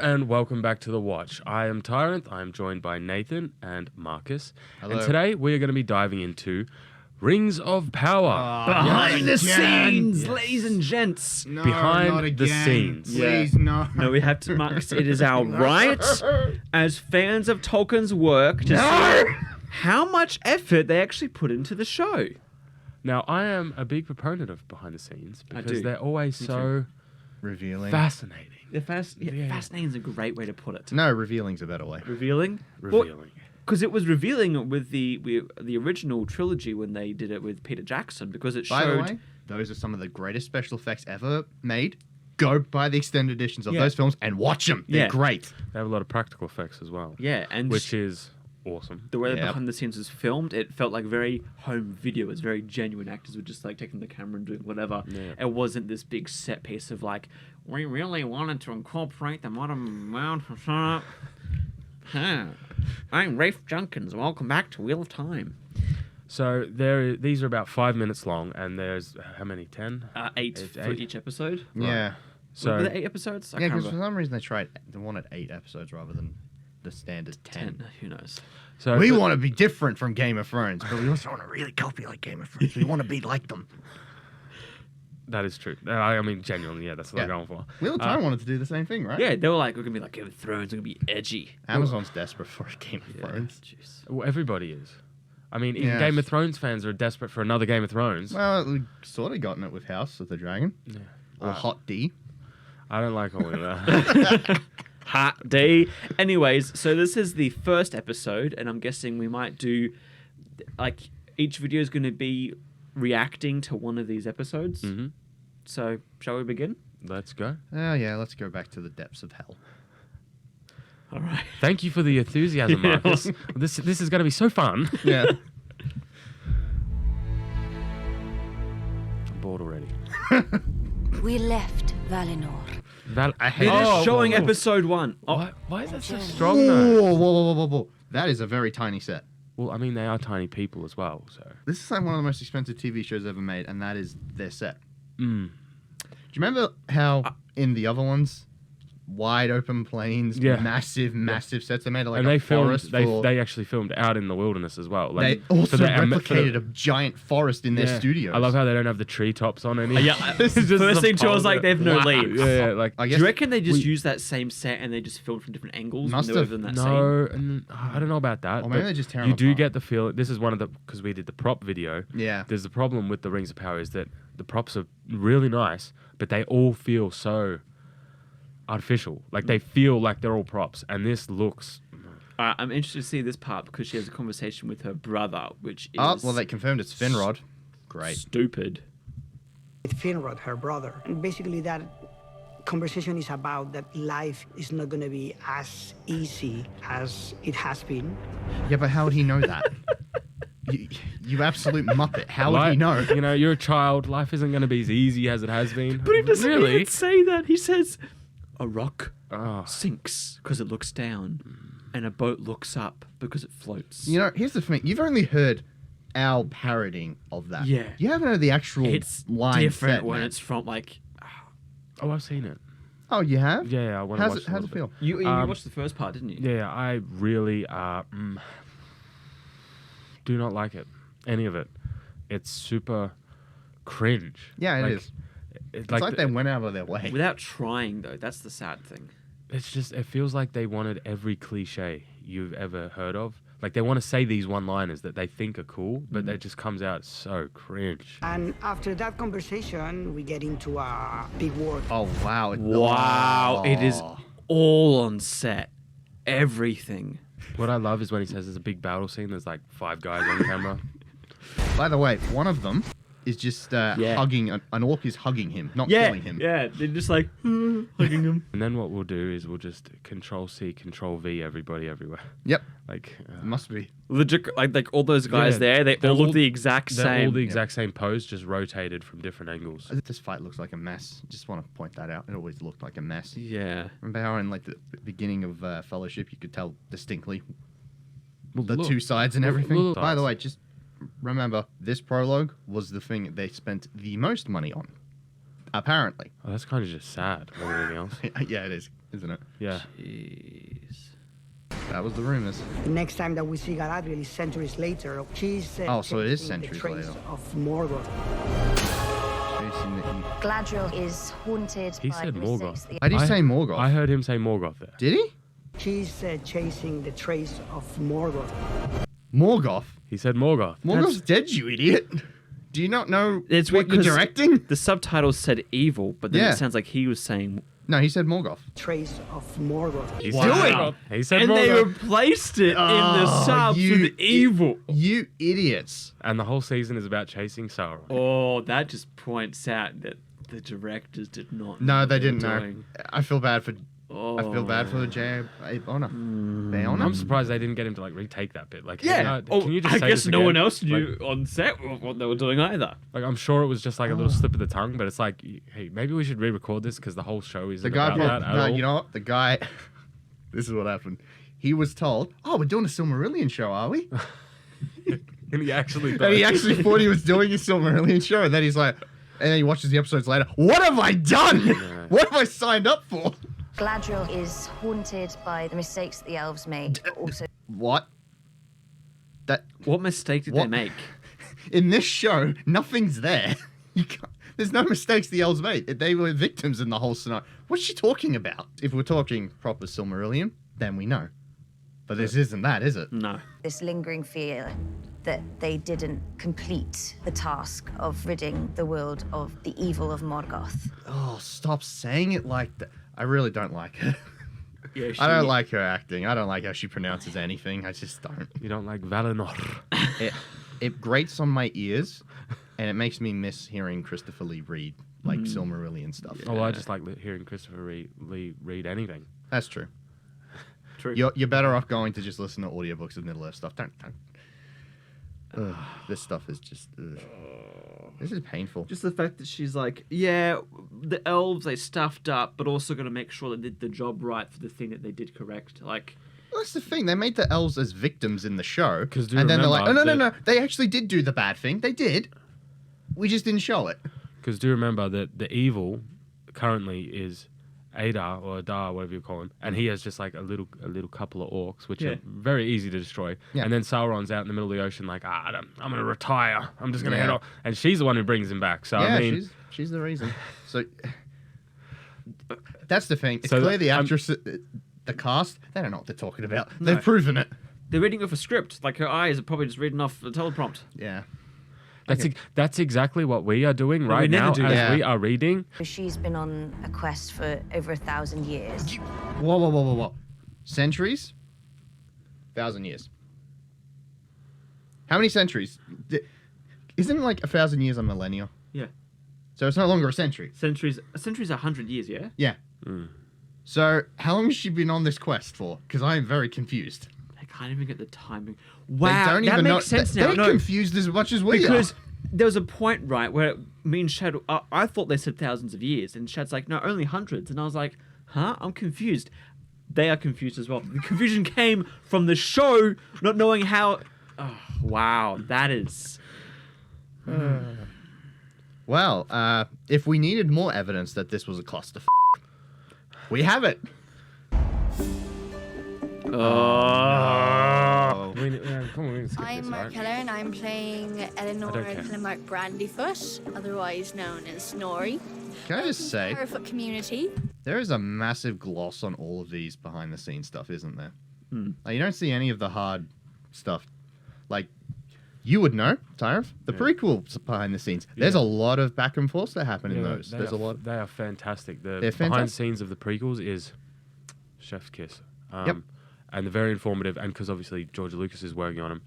and welcome back to The Watch. I am Tyrant. I am joined by Nathan and Marcus. Hello. And today we are going to be diving into Rings of Power. Behind the scenes, Yes. ladies and gents. No, Behind not the again. scenes. Please, no. No, we have to, Marcus. It is our right as fans of Tolkien's work to see how much effort they actually put into the show. Now, I am a big proponent of behind the scenes because do. they're always so Revealing. fascinating. Fascinating is a great way to put it. No, revealing's a better way. Revealing? Revealing. Because it was revealing with the original trilogy when they did it with Peter Jackson, because it showed... By the way, those are some of the greatest special effects ever made. Go buy the extended editions of those films and watch them. They're great. They have a lot of practical effects as well. Yeah, and... Which is awesome. The way that behind the scenes was filmed, it felt like very home video. It was very genuine. Actors were just like taking the camera and doing whatever. Yeah. It wasn't this big set piece of like, we really wanted to incorporate the modern world. I'm Rafe Junkins. Welcome back to Wheel of Time. So these are about 5 minutes long, and there's how many? 10? 8 for each episode. Yeah. So Were there 8 episodes? I Yeah, can't because for remember. some reason they wanted 8 episodes rather than the standard 10. Who knows? So We want to be different from Game of Thrones, but we also want to really copy like Game of Thrones. We want to be like them. that is true. I mean, genuinely, that's what I'm going for. Wheel of Time wanted to do the same thing, right? Yeah, they were like, we're going to be like Game of Thrones. We're going to be edgy. Amazon's desperate for a Game of Thrones. Jeez. Well, everybody is. I mean, even Yes. Game of Thrones fans are desperate for another Game of Thrones. Well, we sort of gotten it with House of the Dragon. Yeah. Or Hot D. I don't like all of that. Hot day. Anyways, so this is the first episode, and I'm guessing we might do, like, each video is going to be reacting to one of these episodes. Mm-hmm. So, shall we begin? Let's go. Oh, yeah, let's go back to the depths of hell. All right. Thank you for the enthusiasm, Yeah. Marcus. This is going to be so fun. Yeah. I'm bored already. We left Valinor. I hate It is Oh, showing whoa. episode 1. Oh, Why is that so strong, though? Whoa. That is a very tiny set. Well, I mean, they are tiny people as well, so... This is like one of the most expensive TV shows ever made, and that is their set. Mm. Do you remember how in the other ones, wide open plains, Yeah. massive sets? They made it like And a they filmed. forest. They actually filmed out in the wilderness as well. They Like, also for the- replicated a giant forest in their Yeah. studios. I love how they don't have the treetops on any. First thing too, I was like, they have no leaves. Yeah, like I Do guess you reckon they just use that same set and they just filmed from different angles? Must when they were have. within that no, I don't know about that. Or maybe but they just tear you 'em do apart. get the feel. This is one of the because we did the prop video. Yeah. There's the problem with the Rings of Power is that the props are really nice, but they all feel so artificial. Like they feel like they're all props, and this looks. I'm interested to see this part because she has a conversation with her brother, which is Oh, well, they confirmed it's Finrod. Great. stupid. with Finrod, her brother. And basically that conversation is about that life is not going to be as easy as it has been. Yeah, but how would he know that? you absolute muppet. How would he know? You know, you're a child. Life isn't going to be as easy as it has been. But he doesn't really. even say that. He says, a rock Oh. sinks because it looks down, and a boat looks up because it floats. You know, here's the thing. You've only heard our parodying of that. Yeah. You haven't heard the actual It's line different set, when man. it's from, like... Oh, I've seen it. Oh, you have? Yeah, I want to watch it. How's it feel? You watched the first part, didn't you? Yeah, I really do not like it. Any of it. It's super cringe. Yeah, it is. It's It's like they went out of their way. Without trying, though. That's the sad thing. It's just, it feels like they wanted every cliche you've ever heard of. Like they want to say these one-liners that they think are cool, but it just comes out so cringe. And after that conversation, we get into a big war. Oh, wow. Wow, it is all on set. Everything. What I love is when he says there's a big battle scene, there's like 5 guys on camera. By the way, one of them is just hugging, an orc is hugging him, not killing him. Yeah, they're just like hugging him. And then what we'll do is we'll just Control-C, Control-V everybody everywhere. Yep. Like, Must be. Legit, like all those guys Yeah, there, they they're all look all- the exact they're same. all the exact same pose, just rotated from different angles. This fight looks like a mess. Just want to point that out. It always looked like a mess. Yeah. Remember how in like the beginning of Fellowship you could tell distinctly Well, the look. two sides and everything? Look. By the way, just remember, this prologue was the thing they spent the most money on. Apparently. Oh, that's kind of just sad more than anything else. Yeah, it is, isn't it? Yeah. Jeez. That was the rumors. The next time that we see Galadriel is centuries later. She's Oh, so it is chasing the centuries trace later. of Morgoth. Chasing the Galadriel is haunted He by said the Morgoth. mistakes that Why did he say Morgoth? I heard him say Morgoth there. Did he? She's chasing the trace of Morgoth. Morgoth? He said Morgoth. Morgoth's dead, you idiot. Do you not know It's what you're because directing? The subtitles said evil, but then Yeah. it sounds like he was saying. No, he said Morgoth. Trace of Morgoth. He Wow. said Do it. Morgoth. He said And they Morgoth. replaced it in the Oh, subs you with evil. You idiots. And the whole season is about chasing Sauron. Oh, that just points out that the directors did not. No, what they were didn't know. doing. I feel bad for Oh. I feel bad for Jay Bonner. I'm surprised they didn't get him to like retake that bit. Like, Yeah. hey, can you just I say guess this no again? one else knew Like, on set what they were doing either. like, I'm sure it was just like a little slip of the tongue, but it's like, hey, maybe we should re-record this because the whole show isn't The guy about that at no, all. you know what? The guy this is what happened. He was told, "Oh, we're doing a Silmarillion show, are we?" And he actually And he actually thought he was doing a Silmarillion show, and then he's like, and then he watches the episodes later. What have I done? What have I signed up for? Galadriel is haunted by the mistakes that the elves made, but also What? That What mistake did What? they make? in this show, nothing's there. You can't, there's no mistakes the elves made. They were victims in the whole scenario. What's she talking about? If we're talking proper Silmarillion, then we know. But this isn't that, is it? No. this lingering fear that they didn't complete the task of ridding the world of the evil of Morgoth. Oh, stop saying it like that. I really don't like her. Yeah, I don't like her acting. I don't like how she pronounces anything. I just don't. You don't like Valinor. It grates on my ears, and it makes me miss hearing Christopher Lee read like Silmarillion stuff. Oh, well, I just like hearing Christopher Lee read anything. That's true. True. You're better off going to just listen to audiobooks of Middle Earth stuff. Don't. Ugh, this stuff is just. Ugh. This is painful. Just the fact that she's like, yeah, the elves they stuffed up, but also got to make sure they did the job right for the thing that they did correct. Like, Well, that's the thing. They made the elves as victims in the show, 'Cause do you and then they're like, "Oh remember no, that- They actually did do the bad thing. They did. We just didn't show it." Because do remember that the evil currently is Adar or Adar, whatever you call him, and he has just like a little couple of orcs, which Yeah. are very easy to destroy. Yeah. And then Sauron's out in the middle of the ocean, like, I'm gonna retire. I'm just gonna Yeah. head off, and she's the one who brings him back. So Yeah, I mean, she's the reason. So that's the thing. It's So clear the I'm- actress, the cast, they don't know what they're talking about. They've proven it. they're reading off a script. Like, her eyes are probably just reading off the teleprompt. Yeah. that's exactly what we are doing we right never now do as that. we are reading. She's been on a quest for over 1,000 years. Whoa. Centuries? 1,000 years. How many centuries? Isn't it like 1,000 years a millennia? Yeah. So it's no longer a century. Centuries 100 years, yeah? Yeah. So how long has she been on this quest for? Because I am very confused. I can't even get the timing. They Wow, don't that even makes know. sense now. They're No, confused as much as we because are. there was a point, right, where me and Shad, I thought they said thousands of years, and Shad's like, no, only hundreds. And I was like, huh? I'm confused. They are confused as well. The confusion came from the show not knowing how... Oh, wow, that is... Well, if we needed more evidence that this was a clusterfuck, we have it. Oh. Come on, we can skip I'm this, Mark right? Keller and I'm playing Eleanor I don't care. Telemark Brandyfoot, otherwise known as Snorri. Can I just say, Harfoot community. there is a massive gloss on all of these behind the scenes stuff, isn't there? Like, you don't see any of the hard stuff. Like, you would know, Tyref, the prequels behind the scenes. There's a lot of back and forth that happen in those. There's a lot. They are fantastic. The They're behind fantastic. scenes of the prequels is chef's kiss. Yep. And they're very informative, and because obviously George Lucas is working on them,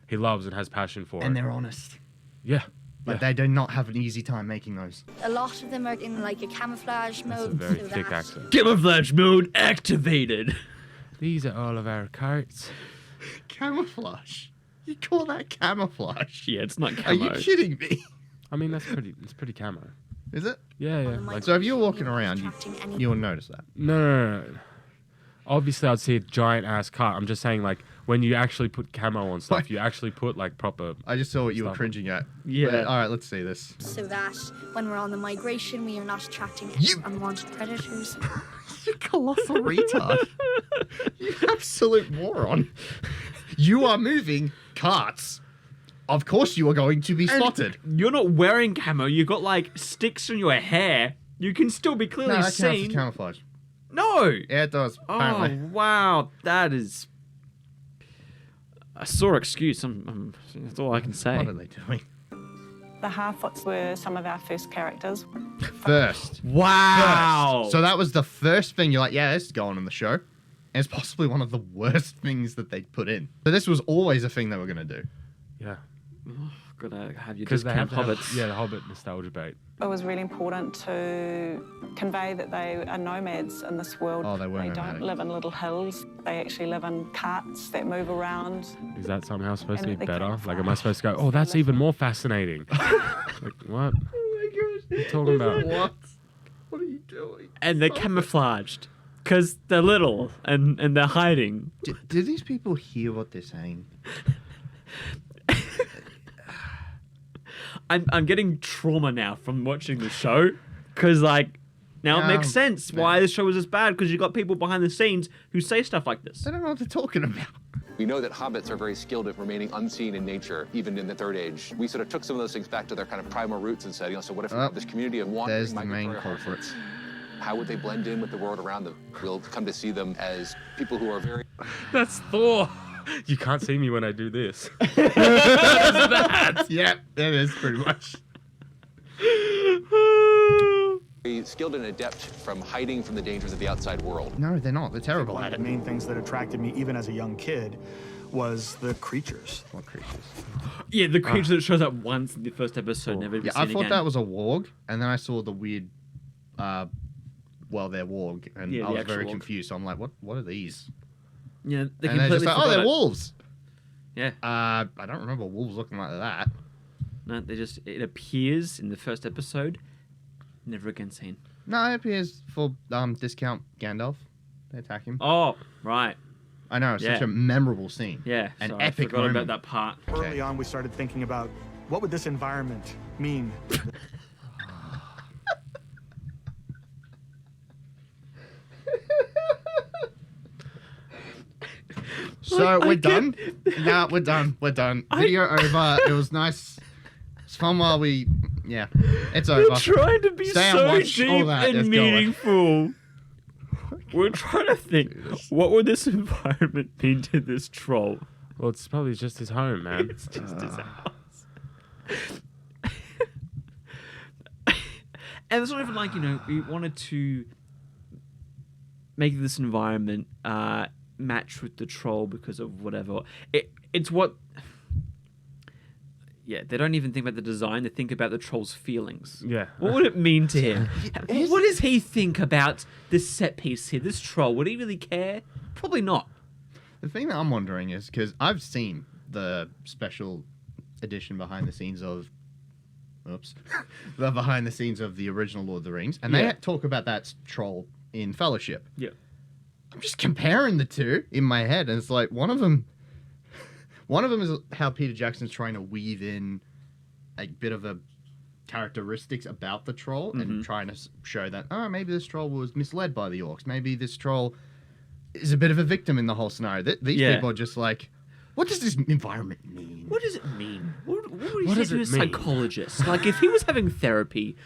he loves and has passion for And it. they're honest. Yeah. Like, they do not have an easy time making those. A lot of them are in like a camouflage That's a mode. very so thick that accent. Camouflage mode activated. These are all of our coats. Camouflage? You call that camouflage? Yeah, it's not Are camo. you kidding me? I mean, it's pretty camo. Is it? Yeah. Like, So if you're walking around, attracting any- you'll notice that. no. obviously I'd see a giant ass cut. I'm just saying, like, when you actually put camo on stuff, you actually put like proper. I just saw what you were stuff. cringing at. Yeah. But, all right, let's see this. So that when we're on the migration, we are not attracting unwanted predators. You colossal retard. You absolute moron. You are moving carts. Of course you are going to be spotted. You're not wearing camo. You've got like sticks in your hair. You can still be clearly No, that counts as seen. camouflage. No. Yeah, it does, apparently. Oh wow, that is a sore excuse. That's all I can say. What are they doing? The Harfoots were some of our first characters. First. Wow. So that was the first thing you're like, yeah, this is going in the show. And it's possibly one of the worst things that they put in. So this was always a thing they were going to do. Yeah. Gotta have your Because they have discount to have, hobbits. yeah, the Hobbit nostalgia bait. It was really important to convey that they are nomads in this world. Oh, they were don't nomadic. live in little hills. They actually live in carts that move around. Is that somehow supposed to be And they better? camouflage. Like, am I supposed to go, oh, that's even more fascinating? Like, what? Oh my gosh. What are you talking about? What? What are you doing? And they're camouflaged because they're little and they're hiding. Do these people hear what they're saying? I'm getting trauma now from watching the show because like now it makes sense why the show was this bad because you got people behind the scenes who say stuff like this. They don't know what they're talking about. We know that hobbits are very skilled at remaining unseen in nature, even in the Third Age. We sort of took some of those things back to their kind of primal roots and said, you know, so what if we have this community of wandering There's the main migratory culprits. Harfoot? How would they blend in with the world around them? We'll come to see them as people who are very That's Thor. You can't see me when I do this. Yeah, that is pretty much. skilled and adept from hiding from the dangers of the outside world. No, they're not. They're terrible One at of it. the main things that attracted me, even as a young kid, was the creatures. What creatures? Yeah, the creature that shows up once in the first episode, never to be Yeah, seen I thought again. that was a warg, and then I saw the weird, well, they're warg, and Yeah, I the was actual very warg. confused. So I'm like, what are these? Yeah, they And they're just completely like, oh, forgot they're it. wolves. Yeah. I don't remember wolves looking like that. No, it appears in the first episode, never again seen. No, it appears for discount Gandalf. They attack him. Oh, right. I know, it's such Yeah. a memorable scene. Yeah. An so epic I forgot moment. about that part. Okay. Early on, we started thinking about what would this environment mean? So we're done. No, we're done. We're done. Video over. It was nice. It's fun while we. Yeah, it's over. We're trying to be Stay and so watch all deep that. and Let's go. meaningful. We're trying to think, what would this environment mean to this troll? Well, it's probably just his home, man. It's just his house. And it's not even like, we wanted to make this environment match with the troll because of whatever. It's what... Yeah, they don't even think about the design. They think about the troll's feelings. Yeah. What would it mean to him? What does he think about this set piece here, this troll? Would he really care? Probably not. The thing that I'm wondering is because I've seen the special edition behind the scenes of. Oops. The behind the scenes of the original Lord of the Rings, and Yeah. they talk about that troll in Fellowship. Yeah. I'm just comparing the two in my head, and it's like one of them is how Peter Jackson's trying to weave in a bit of a characteristics about the troll and trying to show that, maybe this troll was misled by the orcs. Maybe this troll is a bit of a victim in the whole scenario. These Yeah. people are just like, what does this environment mean? What does it mean? What would he What say does to a it mean? psychologist? Like, if he was having therapy,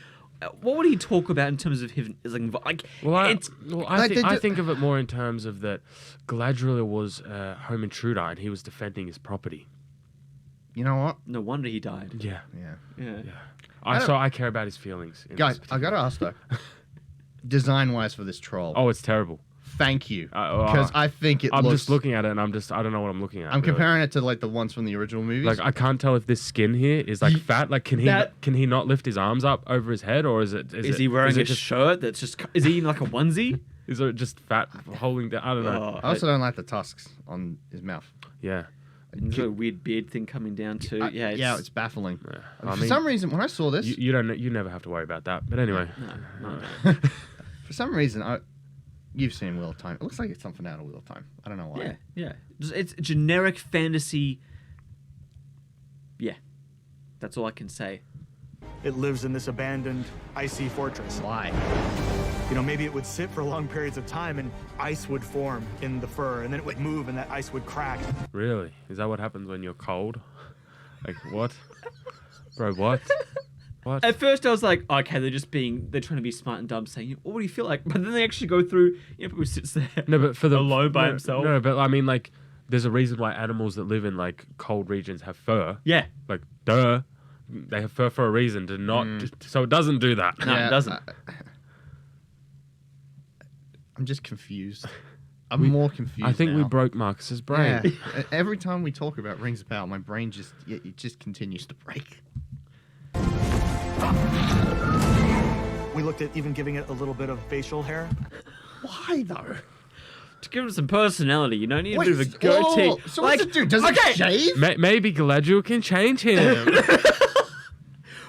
what would he talk about in terms of his Well, I Like, they do- think of it more in terms of that Galadriel was a home intruder and he was defending his property. You know what? no wonder he died. Yeah. Yeah. Yeah. So I care about his feelings. in Guys, this I gotta ask though, design-wise for this troll, Oh, it's terrible. thank you, because I think it I'm looks. just looking at it and I don't know what I'm looking at. I'm really. comparing it to like the ones from the original movies. Like I can't tell if this skin here is like fat. Like can he not lift his arms up over his head, or is He wearing a just shirt that's just... Is he in like a onesie? is it just fat holding down? I don't know. I also don't like the tusks on his mouth. Yeah. And he's got a weird beard thing coming down too. It's baffling. I For mean, some reason, when I saw this, you never have to worry about that. But anyway, No. for some reason, You've seen Wheel of Time. It looks like it's something out of Wheel of Time. I don't know why. Yeah. It's generic fantasy. Yeah. That's all I can say. It lives in this abandoned, icy fortress. Why? You know, maybe it would sit for long periods of time and ice would form in the fur, and then it would move and that ice would crack. Really? Is that what happens when you're cold? Like, what? Bro, what? What? At first I was like, okay, they're trying to be smart and dumb, saying, what do you feel like? But then they actually go through, people sits there No, but for the alone by himself. No, but I mean, like, there's a reason why animals that live in like cold regions have fur. Yeah. Like, duh, they have fur for a reason to not, so it doesn't do that. No, it doesn't. I'm just confused. I'm more confused. I think now. we broke Marcus's brain. Yeah. Every time we talk about Rings of Power, my brain just continues to break. We looked at even giving it a little bit of facial hair. Why though? To give him some personality, you know, need a bit of a goatee. Oh, so what's it do? Does it shave? Maybe Galadriel can change him.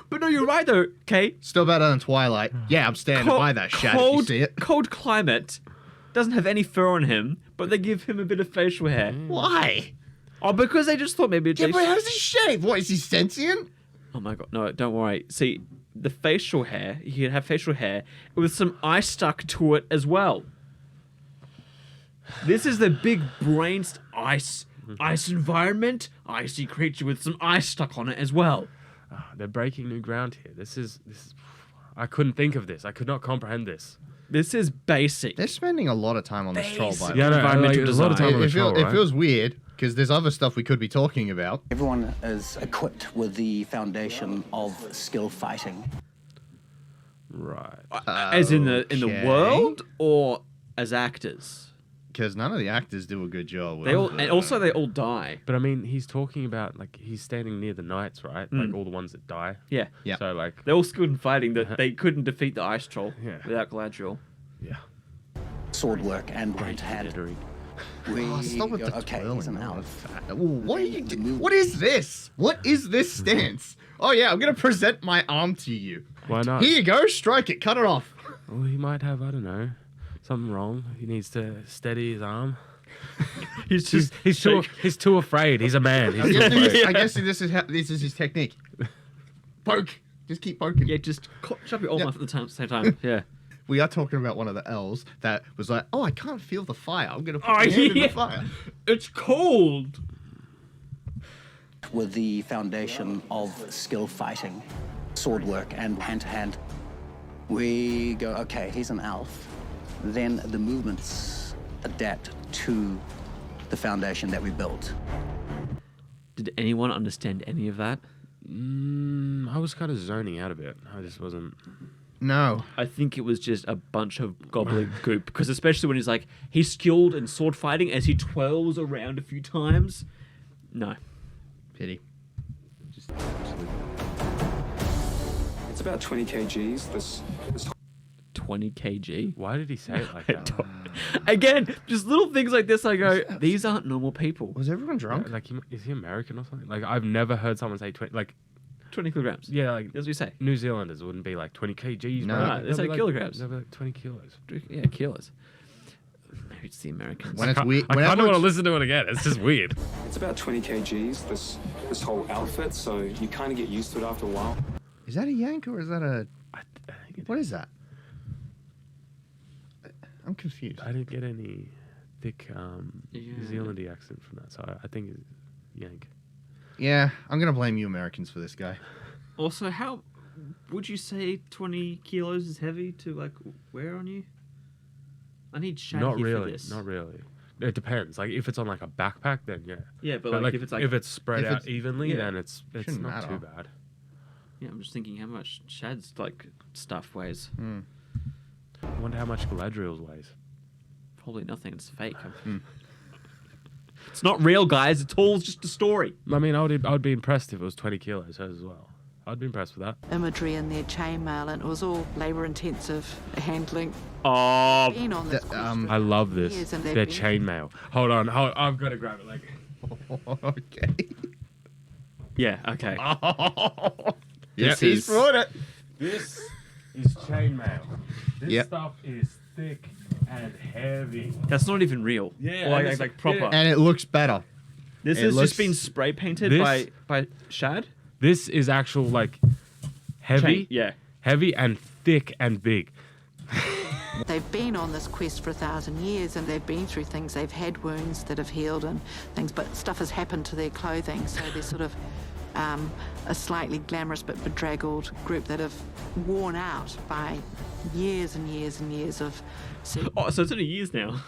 But no, you're right though, Kate. Still better than Twilight. Yeah, I'm standing by that Shad. If you see it. Cold climate doesn't have any fur on him, but they give him a bit of facial hair. Why? Oh, because they just thought maybe. Yeah, but how does he shave? What, is he sentient? Oh my god, no, don't worry. See, the facial hair, he could have facial hair with some ice stuck to it as well. This is the big brain ice environment, icy creature with some ice stuck on it as well. Oh, they're breaking new ground here. This is. I couldn't think of this. I could not comprehend this. This is basic. They're spending a lot of time on this troll, by the way. Yeah, no, Environmental there's a lot of time on the troll, It right? feels weird, because there's other stuff we could be talking about. Everyone is equipped with the foundation of skill fighting. Right. As in the world, or as actors? Because none of the actors do a good job. They all die. But I mean, he's talking about, like, he's standing near the knights, right? Like, all the ones that die. Yeah. Yeah. So, like... They're all skilled in fighting. That they couldn't defeat the ice troll without Galadriel. Yeah. Sword work and hand-to-hand. Stop with the okay, twirling he's an and all elf. that. What are you What is this? What is this stance? Oh yeah, I'm gonna present my arm to you. Why not? Here you go, strike it, cut it off. Well, he might have, I don't know, something wrong. He needs to steady his arm. He's too afraid. He's a man. He's too afraid. I guess this is his technique. Poke. Just keep poking. Yeah, just chop your arm off at the same time. Yeah. We are talking about one of the elves that was like, oh, I can't feel the fire. I'm going to put my hand in the fire. It's cold. With the foundation of skill fighting, sword work and hand-to-hand. We go, okay, he's an elf. Then the movements adapt to the foundation that we built. Did anyone understand any of that? I was kind of zoning out of it. I just wasn't... No. I think it was just a bunch of gobbling goop. Because especially when he's skilled in sword fighting as he twirls around a few times. No. Pity. Just 20 kgs. This 20 kg? Why did he say it like that? Again, just little things like this. I go, these aren't normal people. Was everyone drunk? Like, is he American or something? Like, I've never heard someone say 20. Like, 20 kilograms. yeah, like That's what you say. New Zealanders wouldn't be like 20 kgs. No. bro. No, it's They'll like be kilograms. They'll be like 20 kilos. Yeah, kilos. Maybe it's the Americans. When it's weird. I kind of want to listen to it again. It's just weird. It's about 20 kgs. This whole outfit, so you kind of get used to it after a while. Is that a yank or is that a? I think What is that? I'm confused. I didn't get any thick Yeah. New Zealandy accent from that, so I think it's yank. Yeah, I'm gonna blame you Americans for this guy. Also, how would you say 20 kilos is heavy to like wear on you? I need Shad Not here for really. this. Not really. It depends. Like if it's on like a backpack, then yeah. Yeah, but like if it's like if it's spread if out it's- evenly, yeah. then it's Shouldn't not matter. too bad. yeah, I'm just thinking how much Shad's like stuff weighs. I wonder how much Galadriel's weighs. Probably nothing. It's fake. It's not real, guys. It's all just a story. I mean, I would be impressed if it was 20 kilos as well. I'd be impressed with that. Imagery in their chainmail, and it was all labour-intensive handling. Oh, Been on this quest I love this. years, and they've Their been- chainmail. Hold on. I've got to grab it. Like, Okay. yeah. Okay. Yeah, This he's is- brought it. this is chainmail. This Yep. stuff is thick and heavy. That's not even real. Yeah, Or and like proper. And it looks better. This has just been spray painted by Shad. This is actual like heavy, heavy and thick and big. They've been on this quest for 1,000 years and they've been through things. They've had wounds that have healed and things, but stuff has happened to their clothing. So they're sort of a slightly glamorous but bedraggled group that have worn out by years and years and years of... Oh, so it's only years now.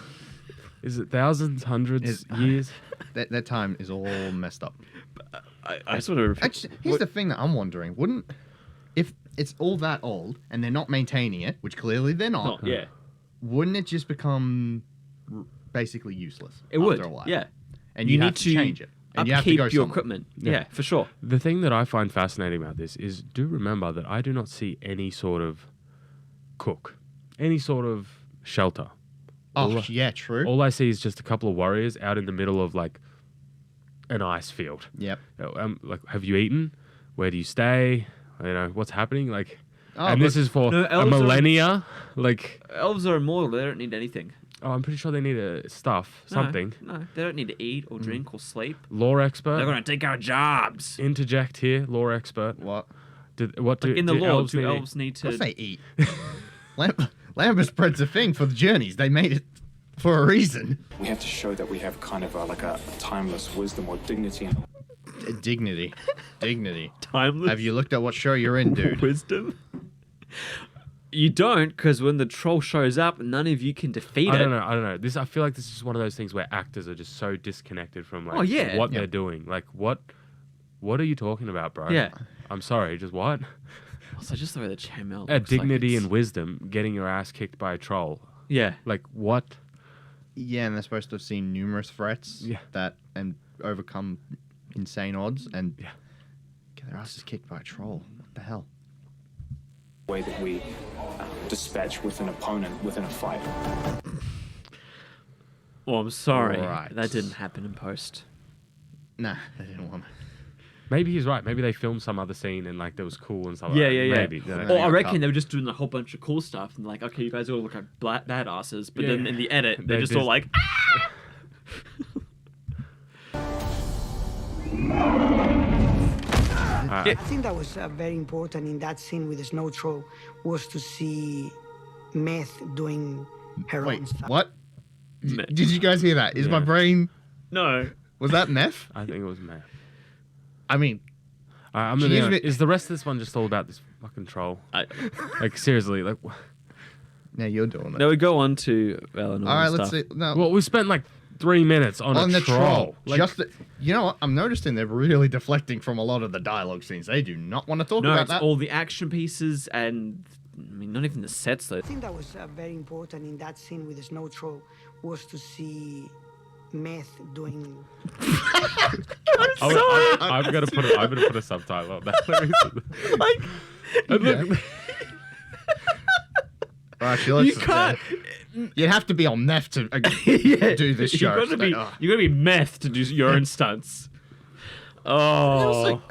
Is it thousands, hundreds, years? That time is all messed up. I sort of... Actually, here's the thing that I'm wondering. If it's all that old and they're not maintaining it, which clearly they're not, wouldn't it just become basically useless? It would, after a while? yeah. And you have to change it. And you have to upkeep go your somewhere. equipment. Yeah, for sure. The thing that I find fascinating about this is, do remember that I do not see any sort of cook, any sort of shelter. Oh, yeah, true. All I see is just a couple of warriors out in the middle of like an ice field. Yep. Like, have you eaten? Where do you stay? You know, what's happening? Like, Oh, and this is for a millennia. Like, elves are immortal. They don't need anything. Oh, I'm pretty sure they need something. No, they don't need to eat or drink or sleep. Lore expert. They're going to take our jobs. Interject here, lore expert. What? In the lore, do elves need to... Of course they eat. Lambert spreads a thing for the journeys. They made it for a reason. We have to show that we have kind of like a timeless wisdom or dignity. Dignity. Timeless? Have you looked at what show you're in, dude? Wisdom? You don't, because when the troll shows up, none of you can defeat it. I don't know. I feel like this is one of those things where actors are just so disconnected from like what they're doing. Like, what are you talking about, bro? Yeah. I'm sorry, just what? Also, just the way the chainmail looks. Dignity and wisdom, getting your ass kicked by a troll. Yeah. Like, what? Yeah, and they're supposed to have seen numerous threats and overcome insane odds and get their asses kicked by a troll. What the hell? Way that we dispatch with an opponent within a fight. Well, I'm sorry. Right. That didn't happen in post. Nah, they didn't want to. Maybe he's right. Maybe they filmed some other scene and like that was cool and stuff. Yeah. Maybe. Or I reckon they were just doing a whole bunch of cool stuff and like, okay, you guys all look like badasses, but then in the edit, they're just all like, I think that was very important in that scene with the snow troll was to see Meth doing her own stuff. What? Did you guys hear that? Is my brain... No. Was that Meth? I think it was Meth. I mean... I'm gonna be honest, is the rest of this one just all about this fucking troll? Like, seriously, like... Now you're doing it. Now we go on to Valinor. All right, let's see. No. Well, we spent like 3 minutes on the troll. Like, you know what? I'm noticing they're really deflecting from a lot of the dialogue scenes. They do not want to talk about it's that. all the action pieces and... I mean, not even the sets, though. I think that was very important in that scene with the snow troll was to see Meth doing... I'm gonna put a subtitle on that. Right, she looks you can't. You'd have to be on meth to do this show. You gotta be meth to do your own stunts. Oh,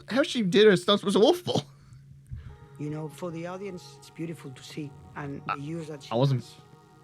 how she did her stunts was awful. You know, for the audience, it's beautiful to see, and the use that she does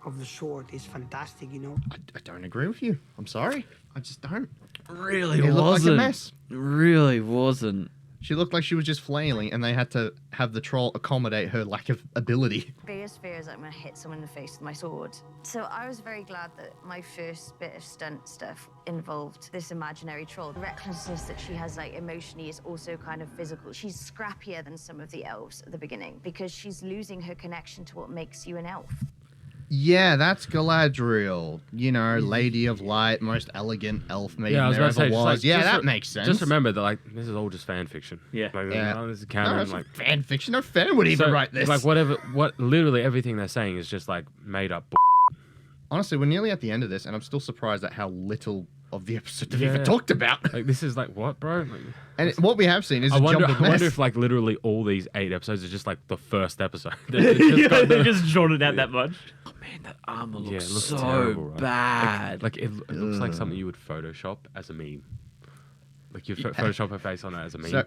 of the sword is fantastic. You know, I don't agree with you. I'm sorry, I just don't. Really it looked wasn't. like a mess. Really wasn't. She looked like she was just flailing, and they had to have the troll accommodate her lack of ability. Biggest fear is I'm going to hit someone in the face with my sword. So I was very glad that my first bit of stunt stuff involved this imaginary troll. The recklessness that she has, like, emotionally is also kind of physical. She's scrappier than some of the elves at the beginning because she's losing her connection to what makes you an elf. Yeah, that's Galadriel. You know, Lady of Light, most elegant elf maiden there ever was. Yeah, that makes sense. Just remember that, like, this is all just fan fiction. Yeah. Like, this is No, canon. that's Like, fan fiction. No fan would even write this. Like, literally everything they're saying is just, like, made up. Honestly, we're nearly at the end of this, and I'm still surprised at how little of the episode we've even talked about. Like, this is like, what, bro? Like, and what we have seen is I wonder mess. if, like, literally all these 8 episodes are just, like, the first episode. They've just drawn it out that much. Oh, man, that armor looks it looks so terrible, right? bad. Like it looks like something you would Photoshop as a meme. Like you'd Photoshop her face on it as a meme. So,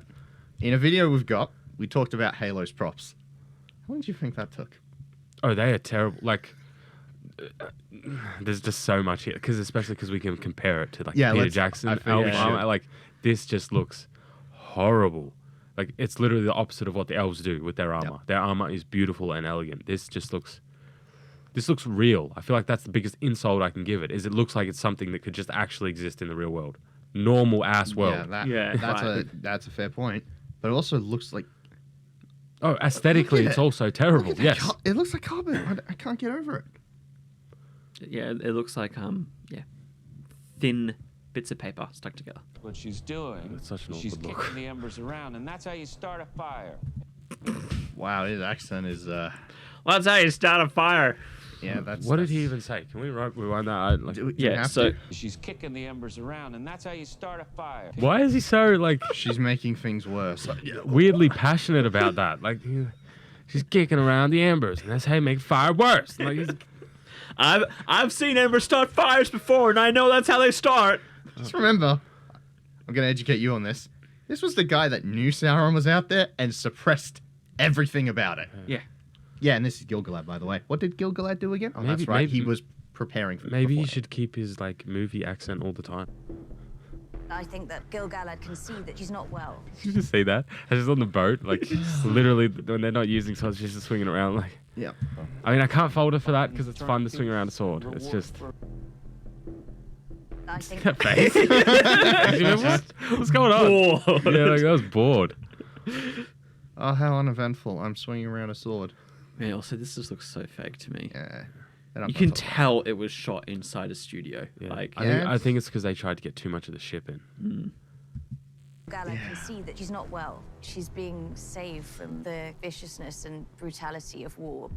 in a video we talked about Halo's props. How long do you think that took? Oh, they are terrible. Like, there's just so much here, especially because we can compare it to like Yeah, Peter Jackson armor. Like this just looks horrible. Like it's literally the opposite of what the elves do with their armor. Yep. Their armor is beautiful and elegant. This looks real. I feel like that's the biggest insult I can give it. Is it looks like it's something that could just actually exist in the real world, normal ass world. That's a fair point. But it also looks like. Oh, aesthetically, it's also terrible. Yes, it looks like cardboard. I can't get over it. Yeah, it looks like thin bits of paper stuck together. What she's doing, she's kicking the embers around, and that's how you start a fire. Wow, his accent is. Well, that's how you start a fire. Yeah, that's. What did he even say? Can we rewind that? Like, so she's kicking the embers around, and that's how you start a fire. Why is he so like? She's making things worse. Weirdly passionate about that. Like, she's kicking around the embers, and that's how you make fire worse. Like, I've seen embers start fires before, and I know that's how they start. Just remember, I'm going to educate you on this. This was the guy that knew Sauron was out there and suppressed everything about it. Yeah. Yeah, and this is Gil-galad, by the way. What did Gil-galad do again? Oh, that's right. He was preparing for. Maybe he should keep his like movie accent all the time. I think that Gil-galad can see that she's not well. Did you just see that? As she's on the boat, like literally when they're not using swords, she's just swinging around like. Yeah. I mean, I can't fault her for that because it's fun to swing around a sword. It's just. I think That face. What's going on? Bored. Yeah, like I was bored. Oh, how uneventful. I'm swinging around a sword. Yeah, also this just looks so fake to me. Yeah. You can tell it was shot inside a studio. Yeah. Like, I think it's because they tried to get too much of the ship in. Gil-galad can see that she's not well. She's being saved from the viciousness and brutality of war.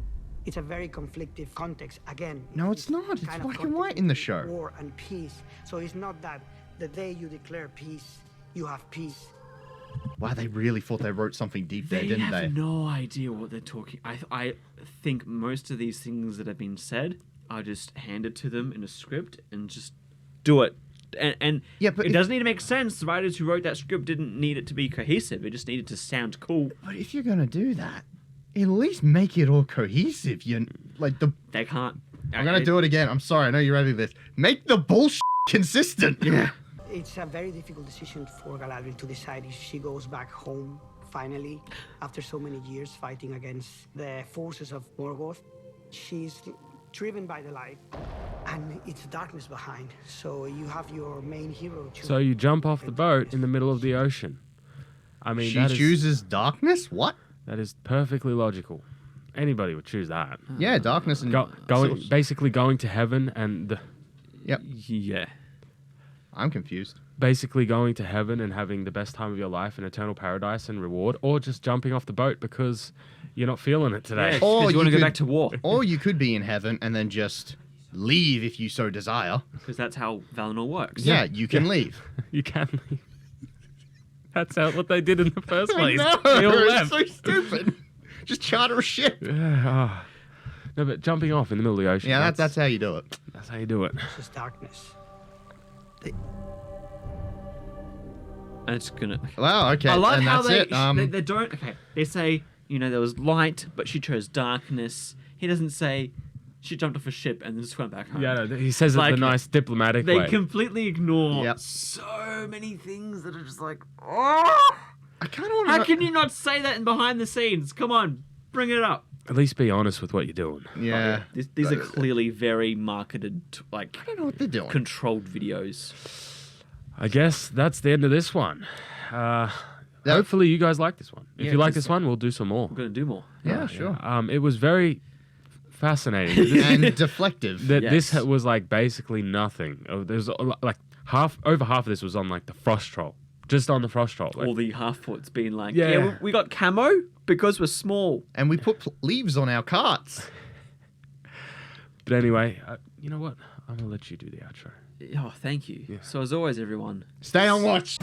It's a very conflictive context. Again, No, it's not. It's kind of black and white in the conflict show. between war and peace. So it's not that the day you declare peace, you have peace. Wow, they really thought they wrote something deep there, they didn't have they? no idea what they're talking. I think most of these things that have been said are just handed to them in a script and just do it. And Yeah, but it if- doesn't need to make sense. The writers who wrote that script didn't need it to be cohesive. It just needed to sound cool. But if you're going to do that, at least make it all cohesive. They can't. I'm going to do it again. I'm sorry. I know you're ready for this. Make the bullshit consistent. Yeah. It's a very difficult decision for Galadriel to decide if she goes back home finally after so many years fighting against the forces of Morgoth. She's driven by the light and it's darkness behind. So you have your main hero. So you jump off the boat in the middle of the ocean. I mean, She chooses darkness? What? That is perfectly logical. Anybody would choose that. Yeah, darkness and basically going to heaven and. Yep. Yeah. I'm confused. Basically going to heaven and having the best time of your life in eternal paradise and reward, or just jumping off the boat because you're not feeling it today. Yeah, or you want to go back to war. Or you could be in heaven and then just leave if you so desire. Because that's how Valinor works. Yeah, you can leave. You can leave. That's what they did in the first place. I know, They all it's left. so stupid. Just charter a ship. Yeah, No, but jumping off in the middle of the ocean. Yeah, that's how you do it. That's how you do it. It's just darkness. It's gonna. Wow, okay. I like and how that's it. they don't. Okay, they say there was light, but she chose darkness. He doesn't say she jumped off a ship and then just went back home. Yeah, no, he says it in a nice diplomatic they way. They completely ignore so many things that are just like, oh! I kind of want How can you not say that in behind the scenes? Come on, bring it up. At least be honest with what you're doing. Yeah. These are clearly very marketed, like, I don't know what they're doing. Controlled videos. I guess that's the end of this one. Hopefully you guys like this one. If you like this one, we'll do some more. We're going to do more. Yeah, sure. It was very fascinating. And deflective. This was like basically nothing. There's like over half of this was on like the Frost Troll. Just on the Frost Troll. All the Harfoots being like, Yeah. we got camo because we're small. And we put leaves on our carts. But anyway, you know what? I'm going to let you do the outro. Oh, thank you. So as always, everyone, stay on watch.